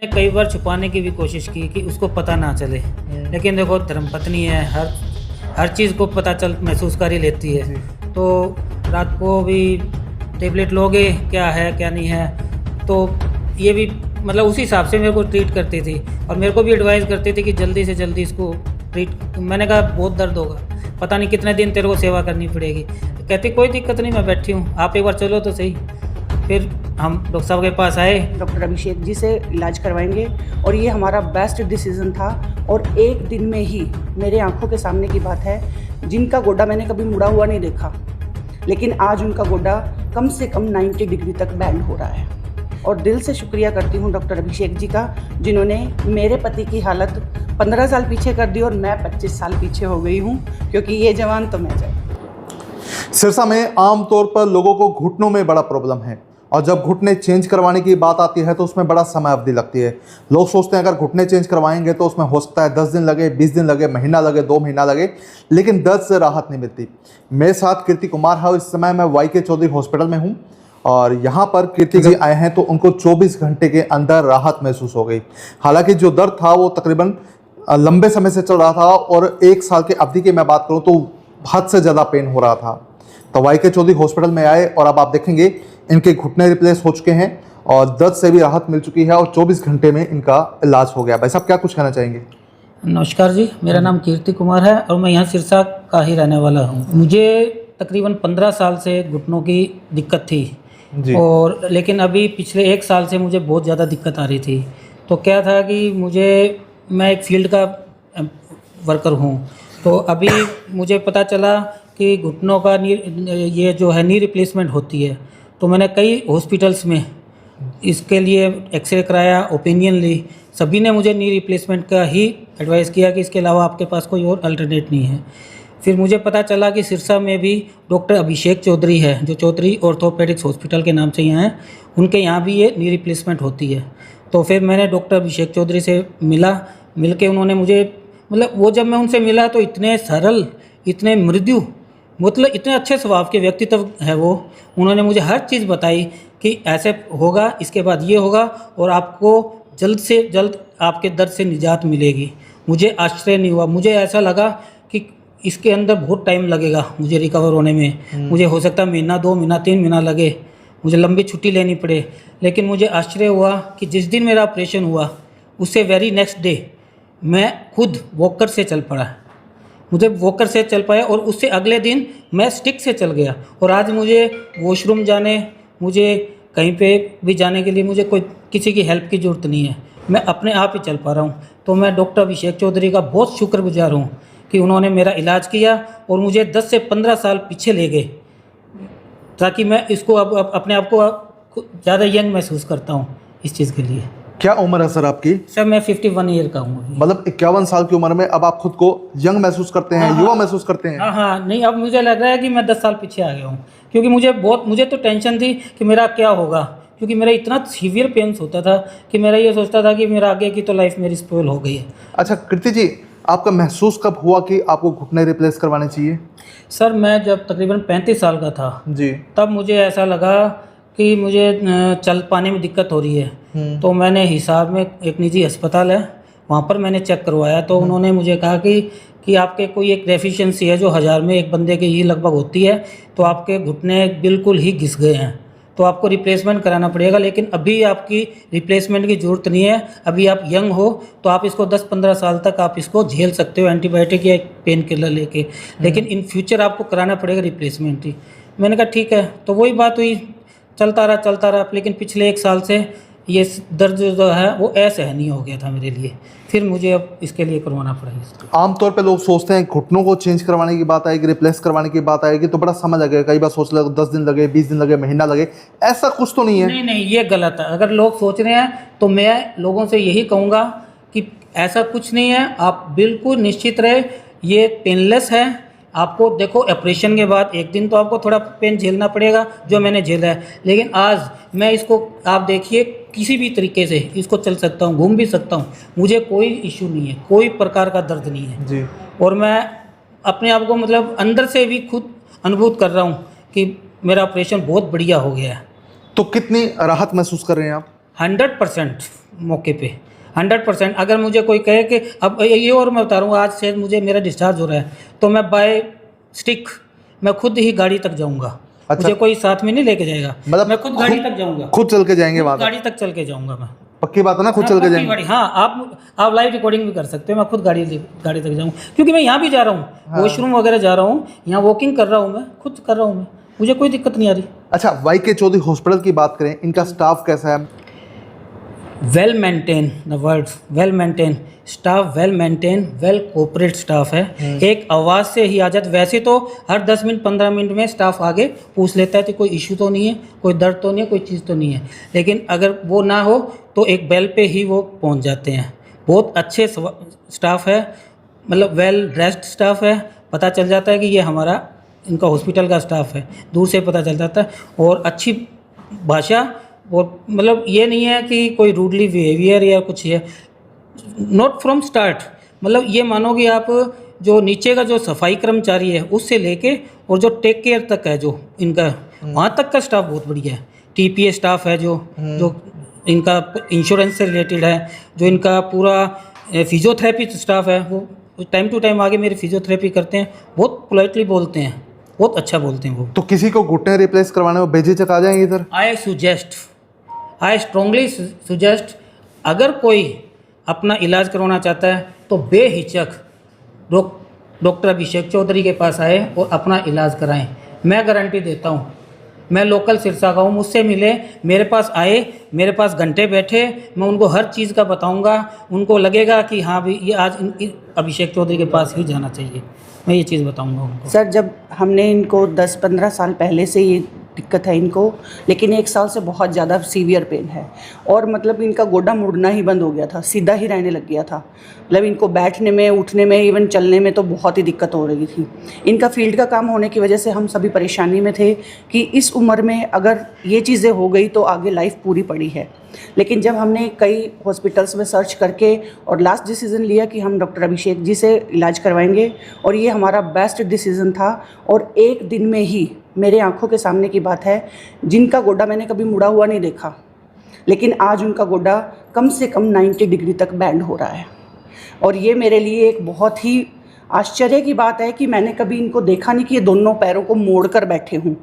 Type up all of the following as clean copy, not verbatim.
कई बार छुपाने की भी कोशिश की कि उसको पता ना चले, लेकिन देखो धर्मपत्नी है, हर चीज़ को पता चल महसूस कर ही लेती है। तो रात को भी टेबलेट लोगे, क्या है क्या नहीं है, तो ये भी मतलब उसी हिसाब से मेरे को ट्रीट करती थी और मेरे को भी एडवाइस करती थी कि जल्दी से जल्दी इसको ट्रीट। मैंने कहा बहुत दर्द होगा, पता नहीं कितने दिन तेरे को सेवा करनी पड़ेगी। कहती कोई दिक्कत नहीं, मैं बैठी हूँ, आप एक बार चलो तो सही। फिर हम डॉक्टर साहब के पास आए, डॉक्टर अभिषेक जी से इलाज करवाएंगे और ये हमारा बेस्ट डिसीज़न था। और एक दिन में ही मेरे आंखों के सामने की बात है, जिनका गोडा मैंने कभी मुड़ा हुआ नहीं देखा, लेकिन आज उनका गोडा कम से कम 90 डिग्री तक बैंड हो रहा है। और दिल से शुक्रिया करती हूँ डॉक्टर अभिषेक जी का, जिन्होंने मेरे पति की हालत 15 साल पीछे कर दी और मैं 25 साल पीछे हो गई हूँ, क्योंकि ये जवान तो मैं जाए। सिरसा में आमतौर पर लोगों को घुटनों में बड़ा प्रॉब्लम है और जब घुटने चेंज करवाने की बात आती है तो उसमें बड़ा समय अवधि लगती है। लोग सोचते हैं अगर घुटने चेंज करवाएंगे तो उसमें हो सकता है 10 दिन लगे, 20 दिन लगे, महीना लगे, 2 महीना लगे, लेकिन दर्द से राहत नहीं मिलती। मेरे साथ कीर्ति कुमार है। इस समय मैं वाई के चौधरी हॉस्पिटल में हूँ और यहाँ पर कीर्ति जी आए हैं तो उनको 24 घंटे के अंदर राहत महसूस हो गई। हालांकि जो दर्द था वो तकरीबन लंबे समय से चल रहा था और 1 साल की अवधि की मैं बात करूँ तो हद से ज़्यादा पेन हो रहा था। तो वाई के चौधरी हॉस्पिटल में आए और अब आप देखेंगे इनके घुटने रिप्लेस हो चुके हैं और दर्द से भी राहत मिल चुकी है और 24 घंटे में इनका इलाज हो गया। भाई साहब क्या कुछ कहना चाहेंगे? नमस्कार जी, मेरा नाम कीर्ति कुमार है और मैं यहाँ सिरसा का ही रहने वाला हूँ। मुझे तकरीबन 15 साल से घुटनों की दिक्कत थी जी। और लेकिन अभी पिछले 1 साल से मुझे बहुत ज़्यादा दिक्कत आ रही थी। तो क्या था कि मैं एक फील्ड का वर्कर हूँ, तो अभी मुझे पता चला कि घुटनों का ये जो है नी रिप्लेसमेंट होती है। तो मैंने कई हॉस्पिटल्स में इसके लिए एक्सरे कराया, ओपिनियन ली, सभी ने मुझे नी रिप्लेसमेंट का ही एडवाइस किया कि इसके अलावा आपके पास कोई और अल्टरनेट नहीं है। फिर मुझे पता चला कि सिरसा में भी डॉक्टर अभिषेक चौधरी है, जो चौधरी ऑर्थोपेडिक्स हॉस्पिटल के नाम से यहाँ हैं, उनके यहाँ भी ये नी रिप्लेसमेंट होती है। तो फिर मैंने डॉक्टर अभिषेक चौधरी से मिल के उन्होंने मुझे मतलब वो जब मैं उनसे मिला तो इतने सरल, इतने मृदु, मतलब इतने अच्छे स्वभाव के व्यक्तित्व है वो। उन्होंने मुझे हर चीज़ बताई कि ऐसे होगा, इसके बाद ये होगा और आपको जल्द से जल्द आपके दर्द से निजात मिलेगी। मुझे आश्चर्य नहीं हुआ, मुझे ऐसा लगा कि इसके अंदर बहुत टाइम लगेगा मुझे रिकवर होने में। मुझे हो सकता है महीना, 2 महीना, 3 महीना लगे, मुझे लंबी छुट्टी लेनी पड़े। लेकिन मुझे आश्चर्य हुआ कि जिस दिन मेरा ऑपरेशन हुआ उससे वेरी नेक्स्ट डे मैं खुद वॉकर से चल पड़ा। मुझे वॉकर से चल पाया और उससे अगले दिन मैं स्टिक से चल गया। और आज मुझे वॉशरूम जाने, मुझे कहीं पे भी जाने के लिए मुझे कोई किसी की हेल्प की ज़रूरत नहीं है, मैं अपने आप ही चल पा रहा हूँ। तो मैं डॉक्टर अभिषेक चौधरी का बहुत शुक्रगुजार हूँ कि उन्होंने मेरा इलाज किया और मुझे 10 से 15 साल पीछे ले गए, ताकि मैं इसको अब अपने आप को ज़्यादा यंग महसूस करता हूँ इस चीज़ के लिए। क्या उम्र है सर आपकी? सर मैं 51 ईयर का हूँ। मतलब 51 साल की उम्र में अब आप खुद को यंग महसूस करते हैं? युवा महसूस करते हैं? हाँ, नहीं, अब मुझे लग रहा है कि मैं 10 साल पीछे आ गया हूँ, क्योंकि मुझे तो टेंशन थी कि मेरा क्या होगा, क्योंकि मेरा इतना सीवियर पेन्स होता था कि मेरा ये सोचता था कि मेरा आगे की तो लाइफ मेरी स्पॉइल हो गई है। अच्छा कीर्ति जी, आपका महसूस कब हुआ कि आपको घुटने रिप्लेस करवाने चाहिए? सर मैं जब तकरीबन 35 साल का था जी। तब मुझे ऐसा लगा कि मुझे चल पाने में दिक्कत हो रही है। तो मैंने हिसार में एक निजी अस्पताल है, वहाँ पर मैंने चेक करवाया। तो उन्होंने मुझे कहा कि आपके कोई एक डेफिशिएंसी है जो 1000 में एक बंदे के ही लगभग होती है, तो आपके घुटने बिल्कुल ही घिस गए हैं, तो आपको रिप्लेसमेंट कराना पड़ेगा। लेकिन अभी आपकी रिप्लेसमेंट की ज़रूरत नहीं है, अभी आप यंग हो तो आप इसको 10-15 साल तक आप इसको झेल सकते हो एंटीबायोटिक या पेन किलर लेके, लेकिन इन फ्यूचर आपको कराना पड़ेगा रिप्लेसमेंट ही। मैंने कहा ठीक है। तो वही बात हुई, चलता रहा। लेकिन पिछले 1 साल से ये दर्द जो है वो असहनीय हो गया था मेरे लिए, फिर मुझे अब इसके लिए करवाना पड़ेगा। आमतौर पे लोग सोचते हैं घुटनों को चेंज करवाने की बात आएगी, रिप्लेस करवाने की बात आएगी तो बड़ा समय लगेगा। कई बार सोच लगे 10 दिन लगे, 20 दिन लगे, महीना लगे, ऐसा कुछ तो नहीं है। नहीं, ये गलत है। अगर लोग सोच रहे हैं तो मैं लोगों से यही कहूँगा कि ऐसा कुछ नहीं है, आप बिल्कुल निश्चित रहे, ये पेनलेस है। आपको देखो ऑपरेशन के बाद 1 दिन तो आपको थोड़ा पेन झेलना पड़ेगा, जो मैंने झेला है, लेकिन आज मैं इसको आप देखिए किसी भी तरीके से इसको चल सकता हूँ, घूम भी सकता हूँ, मुझे कोई इशू नहीं है, कोई प्रकार का दर्द नहीं है जी। और मैं अपने आप को मतलब अंदर से भी खुद अनुभूत कर रहा हूँ कि मेरा ऑपरेशन बहुत बढ़िया हो गया है। तो कितनी राहत महसूस कर रहे हैं आप? 100%। मौके पे 100%। अगर मुझे कोई कहे कि अब ये और मैं बता रहा हूँ, आज से मुझे मेरा डिस्चार्ज हो रहा है तो मैं बाय स्टिक मैं खुद ही गाड़ी तक जाऊँगा। अच्छा। मुझे कोई साथ में नहीं लेके जाएगा, मतलब मैं खुद गाड़ी तक जाऊँगा, खुद चल के जाएंगे वहाँ तक? गाड़ी तक चल के जाऊँगा मैं। पक्की बात है ना, खुद हाँ, चल के पक्की जाएंगे? गाड़ी, हाँ आप लाइव रिकॉर्डिंग भी कर सकते हो, मैं खुद गाड़ी तक जाऊँ, क्योंकि मैं यहाँ भी जा रहा हूँ, वॉशरूम वगैरह जा रहा हूँ, यहाँ वॉकिंग कर रहा हूँ, मैं खुद कर रहा हूँ, मैं मुझे कोई दिक्कत नहीं आ रही। अच्छा, वाईके चौधरी हॉस्पिटल की बात करें, इनका स्टाफ कैसा है? Well maintain, the word well maintain staff, well maintain, well cooperate staff है। एक आवाज़ से ही आ जाता। वैसे तो हर 10 मिनट 15 मिनट में स्टाफ आगे पूछ लेता है कि कोई इशू तो नहीं है, कोई दर्द तो नहीं है, कोई चीज़ तो नहीं है, लेकिन अगर वो ना हो तो एक बेल पे ही वो पहुंच जाते हैं। बहुत अच्छे स्टाफ है, मतलब वेल ड्रेस्ड स्टाफ है, पता चल जाता है कि ये हमारा इनका हॉस्पिटल का स्टाफ है, दूर से पता चल जाता है। और अच्छी भाषा, और मतलब ये नहीं है कि कोई रूडली बिहेवियर या कुछ है, नॉट फ्रॉम स्टार्ट। मतलब ये मानोगे आप, जो नीचे का जो सफाई कर्मचारी है उससे लेके और जो टेक केयर तक है जो इनका, वहाँ तक का स्टाफ बहुत बढ़िया है। टीपीए स्टाफ है जो इनका इंश्योरेंस से रिलेटेड है, जो इनका पूरा फिजियोथेरेपी स्टाफ है, वो टाइम टू टाइम आगे मेरी फिजियोथेरेपी करते हैं, बहुत पोलाइटली बोलते हैं, बहुत अच्छा बोलते हैं वो। तो किसी को घुटने रिप्लेस करवाने में बेझिझक आ जाएंगे इधर? आई स्ट्रांगली सुजेस्ट, अगर कोई अपना इलाज करवाना चाहता है तो बेहिचक डॉक्टर अभिषेक चौधरी के पास आए और अपना इलाज कराएं। मैं गारंटी देता हूँ, मैं लोकल सिरसा का हूँ, मुझसे मिले, मेरे पास आए, मेरे पास घंटे बैठे, मैं उनको हर चीज़ का बताऊँगा, उनको लगेगा कि हाँ भाई ये आज अभिषेक चौधरी के पास ही जाना चाहिए, मैं ये चीज़ बताऊँगा उनको। सर, जब हमने इनको 10-15 साल पहले से ये दिक्कत है इनको, लेकिन 1 साल से बहुत ज़्यादा सीवियर पेन है, और मतलब इनका गोडा मुड़ना ही बंद हो गया था, सीधा ही रहने लग गया था। मतलब इनको बैठने में, उठने में, इवन चलने में तो बहुत ही दिक्कत हो रही थी। इनका फील्ड का काम होने की वजह से हम सभी परेशानी में थे कि इस उम्र में अगर ये चीज़ें हो गई तो आगे लाइफ पूरी पड़ी है। लेकिन जब हमने कई हॉस्पिटल्स में सर्च करके और लास्ट डिसीज़न लिया कि हम डॉक्टर अभिषेक जी से इलाज करवाएंगे, और ये हमारा बेस्ट डिसीज़न था। और एक दिन में ही, मेरे आंखों के सामने की बात है, जिनका गोडा मैंने कभी मुड़ा हुआ नहीं देखा, लेकिन आज उनका गोडा कम से कम 90 डिग्री तक बैंड हो रहा है। और ये मेरे लिए एक बहुत ही आश्चर्य की बात है कि मैंने कभी इनको देखा नहीं कि ये दोनों पैरों को मोड़ कर बैठे हों।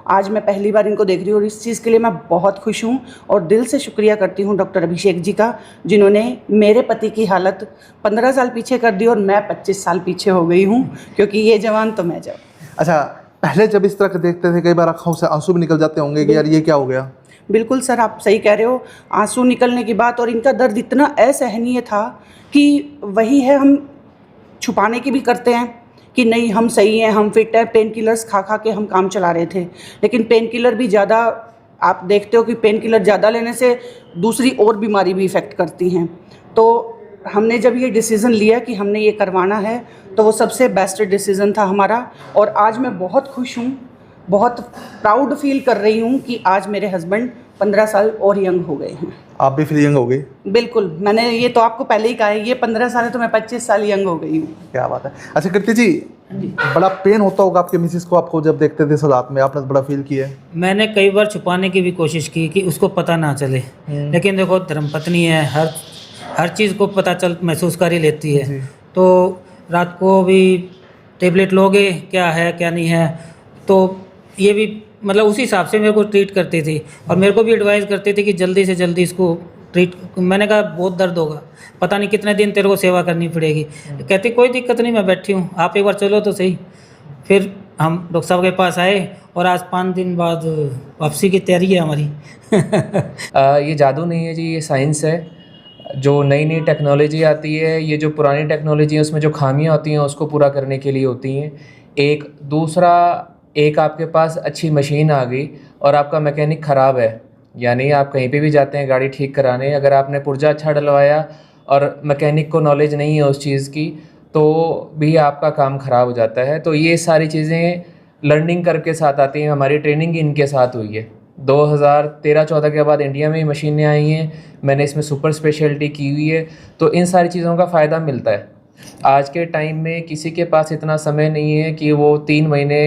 आज मैं पहली बार इनको देख रही हूँ और इस चीज़ के लिए मैं बहुत खुश हूँ और दिल से शुक्रिया करती हूँ डॉक्टर अभिषेक जी का, जिन्होंने मेरे पति की हालत 15 साल पीछे कर दी और मैं 25 साल पीछे हो गई हूँ, क्योंकि ये जवान तो मैं जवान। अच्छा, पहले जब इस तरह के देखते थे कई बार आँखों से आंसू भी निकल जाते होंगे कि यार ये क्या हो गया? बिल्कुल सर, आप सही कह रहे हो, आंसू निकलने की बात, और इनका दर्द इतना असहनीय था कि वही है, हम छुपाने की भी करते हैं कि नहीं हम सही हैं, हम फिट हैं, पेन किलर्स खा खा के हम काम चला रहे थे। लेकिन पेन किलर भी ज़्यादा, आप देखते हो कि पेन किलर ज़्यादा लेने से दूसरी और बीमारी भी इफ़ेक्ट करती हैं। तो हमने जब ये डिसीज़न लिया कि हमने ये करवाना है, तो वो सबसे बेस्ट डिसीज़न था हमारा। और आज मैं बहुत खुश हूँ, बहुत प्राउड फील कर रही हूँ कि आज मेरे हस्बैंड 15 साल और यंग हो गए हैं। आप भी फिर यंग हो गई? बिल्कुल, मैंने ये तो आपको पहले ही कहा है, ये 15 साल है तो मैं 25 साल यंग हो गई हूँ। क्या बात है। अच्छा कीर्ति जी, बड़ा पेन होता होगा आपके मिसेस को, आपको जब देखते थे रात में, आपने तो बड़ा फील किया है? मैंने कई बार छुपाने की भी कोशिश की कि उसको पता ना चले, लेकिन देखो धर्मपत्नी है, हर चीज़ को पता चल महसूस कर ही लेती है। तो रात को भी टेबलेट लोगे, क्या है क्या नहीं है, तो ये भी मतलब उसी हिसाब से मेरे को ट्रीट करती थी और मेरे को भी एडवाइस करती थी कि जल्दी से जल्दी इसको ट्रीट। मैंने कहा बहुत दर्द होगा, पता नहीं कितने दिन तेरे को सेवा करनी पड़ेगी। कहती कोई दिक्कत नहीं, मैं बैठी हूँ, आप एक बार चलो तो सही। फिर हम डॉक्टर साहब के पास आए और आज 5 दिन बाद वापसी की तैयारी है हमारी। ये जादू नहीं है जी, ये साइंस है। जो नई नई टेक्नोलॉजी आती है, ये जो पुरानी टेक्नोलॉजी है उसमें जो खामियां होती हैं उसको पूरा करने के लिए होती हैं। एक आपके पास अच्छी मशीन आ गई और आपका मैकेनिक ख़राब है, यानी आप कहीं पे भी जाते हैं गाड़ी ठीक कराने, अगर आपने पुर्जा अच्छा डलवाया और मैकेनिक को नॉलेज नहीं है उस चीज़ की, तो भी आपका काम ख़राब हो जाता है। तो ये सारी चीज़ें लर्निंग करके साथ आती हैं। हमारी ट्रेनिंग इनके साथ हुई है। 2013-14 के बाद इंडिया में ही मशीनें आई हैं, मैंने इसमें सुपर स्पेशलिटी की हुई है, तो इन सारी चीज़ों का फ़ायदा मिलता है। आज के टाइम में किसी के पास इतना समय नहीं है कि वो 3 महीने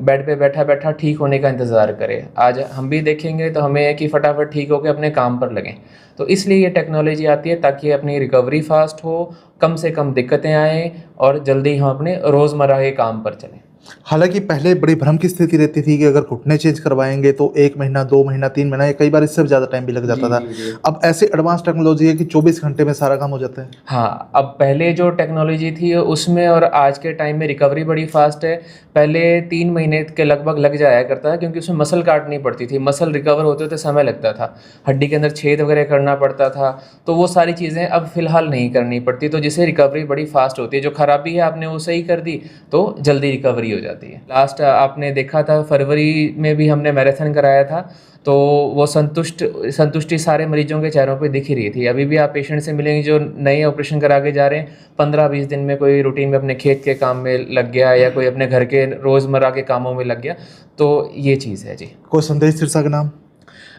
बेड पे बैठा बैठा ठीक होने का इंतज़ार करे। आज हम भी देखेंगे तो हमें है कि फटाफट ठीक होकर अपने काम पर लगें। तो इसलिए ये टेक्नोलॉजी आती है ताकि अपनी रिकवरी फास्ट हो, कम से कम दिक्कतें आएँ और जल्दी हम अपने रोज़मर्रा के काम पर चलें। हालांकि पहले बड़ी भ्रम की स्थिति रहती थी कि अगर घुटने चेंज करवाएंगे तो 1 महीना 2 महीना 3 महीना या कई बार इससे भी ज़्यादा टाइम भी लग जाता था। अब ऐसे एडवांस टेक्नोलॉजी है कि 24 घंटे में सारा काम हो जाता है। हाँ, अब पहले जो टेक्नोलॉजी थी उसमें और आज के टाइम में रिकवरी बड़ी फास्ट है। पहले 3 महीने के लगभग लग जाया करता है क्योंकि उसमें मसल काटनी पड़ती थी, मसल रिकवर होते होते समय लगता था, हड्डी के अंदर छेद वगैरह करना पड़ता था। तो वो सारी चीज़ें अब फ़िलहाल नहीं करनी पड़ती, तो जिससे रिकवरी बड़ी फास्ट होती है। जो खराबी है आपने वो सही कर दी तो जल्दी रिकवरी हो जाती है। लास्ट आपने देखा था फरवरी में भी हमने मैराथन कराया था, तो वो संतुष्टि सारे मरीजों के चेहरों पे दिख ही रही थी। अभी भी आप पेशेंट से मिलेंगे जो नए ऑपरेशन करा के जा रहे हैं, 15-20 दिन में कोई रूटीन में अपने खेत के काम में लग गया या कोई अपने घर के रोज़मर्रा के कामों में लग गया। तो ये चीज़ है जी। कोई संदेश सिरसा के नाम?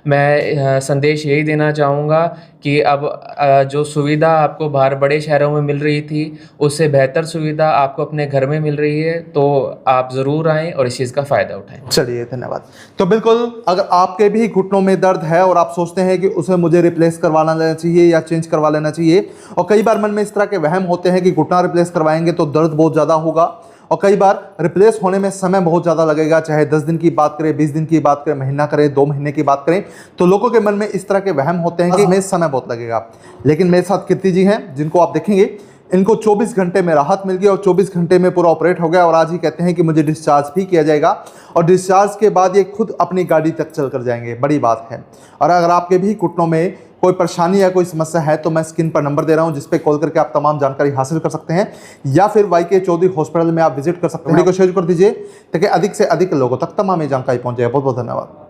मैं संदेश यही देना चाहूँगा कि अब जो सुविधा आपको बाहर बड़े शहरों में मिल रही थी उससे बेहतर सुविधा आपको अपने घर में मिल रही है, तो आप ज़रूर आएँ और इस चीज़ का फ़ायदा उठाएँ। चलिए, धन्यवाद। तो बिल्कुल, अगर आपके भी घुटनों में दर्द है और आप सोचते हैं कि उसे मुझे रिप्लेस करवा लेना चाहिए या चेंज करवा लेना चाहिए, और कई बार मन में इस तरह के वहम होते हैं कि घुटना रिप्लेस करवाएंगे तो दर्द बहुत ज़्यादा होगा, और कई बार रिप्लेस होने में समय बहुत ज़्यादा लगेगा, चाहे 10 दिन की बात करें, 20 दिन की बात करें, महीना करें, 2 महीने की बात करें, तो लोगों के मन में इस तरह के वहम होते हैं कि हमें समय बहुत लगेगा। लेकिन मेरे साथ कीर्ति जी हैं जिनको आप देखेंगे, इनको 24 घंटे में राहत मिल गई और 24 घंटे में पूरा ऑपरेट हो गया, और आज ही कहते हैं कि मुझे डिस्चार्ज भी किया जाएगा, और डिस्चार्ज के बाद ये खुद अपनी गाड़ी तक चल कर जाएंगे। बड़ी बात है। और अगर आपके भी घुटनों में कोई परेशानी या कोई समस्या है तो मैं स्क्रीन पर नंबर दे रहा हूं जिस पे कॉल करके आप तमाम जानकारी हासिल कर सकते हैं, या फिर वाईके चौधरी हॉस्पिटल में आप विजिट कर सकते हैं। वीडियो को शेयर कर दीजिए ताकि अधिक से अधिक लोगों तक तमाम ये जानकारी पहुंच जाए। बहुत बहुत धन्यवाद।